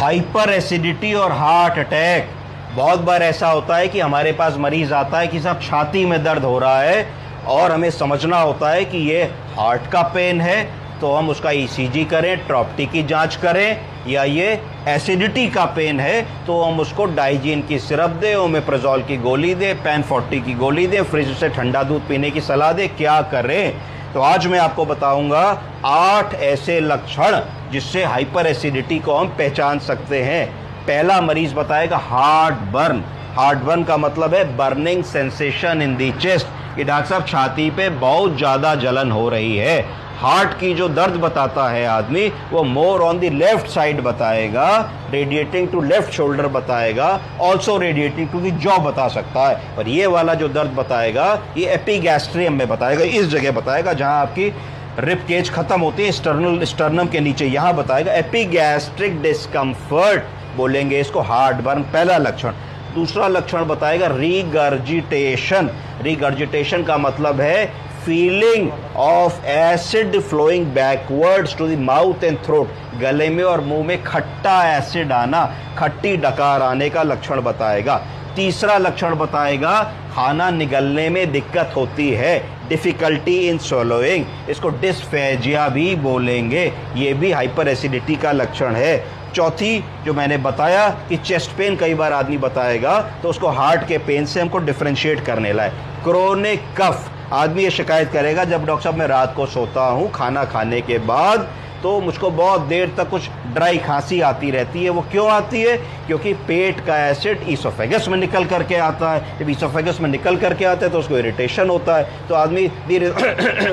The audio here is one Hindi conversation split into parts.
हाइपर एसिडिटी और हार्ट अटैक। बहुत बार ऐसा होता है कि हमारे पास मरीज आता है कि साहब छाती में दर्द हो रहा है और हमें समझना होता है कि ये हार्ट का पेन है, तो हम उसका ईसीजी करें, ट्रॉप्टी की जांच करें, या ये एसिडिटी का पेन है तो हम उसको डाइजीन की सिरप दें, ओमेप्राजोल की गोली दें, पैन 40 की गोली दें, फ्रिज से ठंडा दूध पीने की सलाह दें, क्या करें। तो आज मैं आपको बताऊंगा 8 ऐसे लक्षण जिससे हाइपर एसिडिटी को हम पहचान सकते हैं। पहला मरीज बताएगा हार्ट बर्न। हार्ट बर्न का मतलब है burning sensation in the chest, कि डॉक्टर साहब छाती पे बहुत ज़्यादा जलन हो रही है। हार्ट की जो दर्द बताता है आदमी वो more on the left side बताएगा, रेडिएटिंग टू लेफ्ट शोल्डर बताएगा, also radiating to the jaw बता सकता है। और ये वाला जो दर्द बताएगा ये एपिगैस्ट्रियम में बताएगा, इस जगह बताएगा जहां आपकी रिब केज खत्म होती है, स्टर्नम के नीचे, यहां बताएगा। एपिगैस्ट्रिक डिस्कम्फर्ट बोलेंगे इसको हार्ट बर्न, पहला लक्षण। दूसरा लक्षण बताएगा रीगर्जिटेशन। रीगर्जिटेशन का मतलब है feeling of acid flowing backwards to the mouth and throat, गले में और मुंह में खट्टा एसिड आना, खट्टी डकार आने का लक्षण बताएगा। तीसरा लक्षण बताएगा खाना निगलने में दिक्कत होती है, डिफिकल्टी इन स्वलोइंग, इसको डिस्फेजिया भी बोलेंगे, ये भी हाइपर एसिडिटी का लक्षण है। चौथी जो मैंने बताया कि चेस्ट पेन कई बार आदमी बताएगा तो उसको हार्ट के पेन से हमको डिफरेंशिएट करने लाए। क्रोनिक कफ, आदमी ये शिकायत करेगा जब डॉक्टर साहब मैं रात को सोता हूँ खाना खाने के बाद तो मुझको बहुत देर तक कुछ ड्राई खांसी आती रहती है। वो क्यों आती है? क्योंकि पेट का एसिड ईसोफेगस में निकल करके आता है। जब ईसोफेगस में निकल करके आता है तो उसको इरिटेशन होता है, तो आदमी धीरे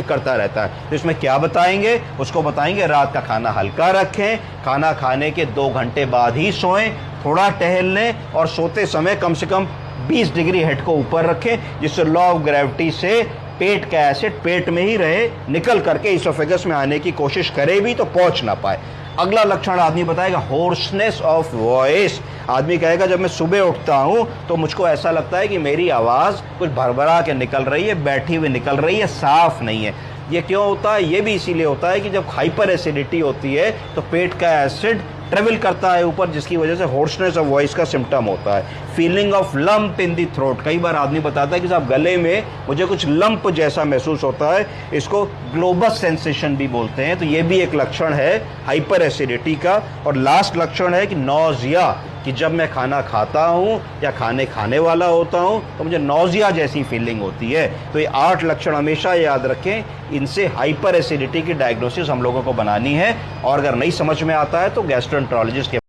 करता रहता है। तो इसमें क्या बताएंगे? उसको बताएंगे रात का खाना हल्का रखें, खाना खाने के 2 घंटे बाद ही सोएं, थोड़ा टहल लें और सोते समय कम से कम 20 डिग्री हेड को ऊपर रखें, जिससे लॉ ऑफ ग्रेविटी से पेट का एसिड पेट में ही रहे, निकल करके इसोफेगस में आने की कोशिश करे भी तो पहुंच ना पाए। अगला लक्षण आदमी बताएगा होर्सनेस ऑफ वॉइस। आदमी कहेगा जब मैं सुबह उठता हूं तो मुझको ऐसा लगता है कि मेरी आवाज़ कुछ भरभरा के निकल रही है, बैठी हुई निकल रही है, साफ नहीं है। ये क्यों होता है? ये भी इसीलिए होता है कि जब हाइपर एसिडिटी होती है तो पेट का एसिड ट्रेवल करता है ऊपर, जिसकी वजह से होर्सनेस ऑफ वॉइस का सिम्टम होता है। Feeling of lump in the throat, कई बार आदमी बताता है कि साहब गले में मुझे कुछ लंप जैसा महसूस होता है, इसको ग्लोबस सेंसेशन भी बोलते हैं। तो ये भी एक लक्षण है हाइपर एसिडिटी का। और लास्ट लक्षण है कि नौजिया, कि जब मैं खाना खाता हूँ या खाने वाला होता हूँ तो मुझे नौजिया जैसी फीलिंग होती है। तो ये 8 लक्षण हमेशा याद रखें, इनसे हाइपर एसिडिटी की डायग्नोसिस हम लोगों को बनानी है। और अगर नहीं समझ में आता है तो गैस्ट्रोएंटरोलॉजिस्ट के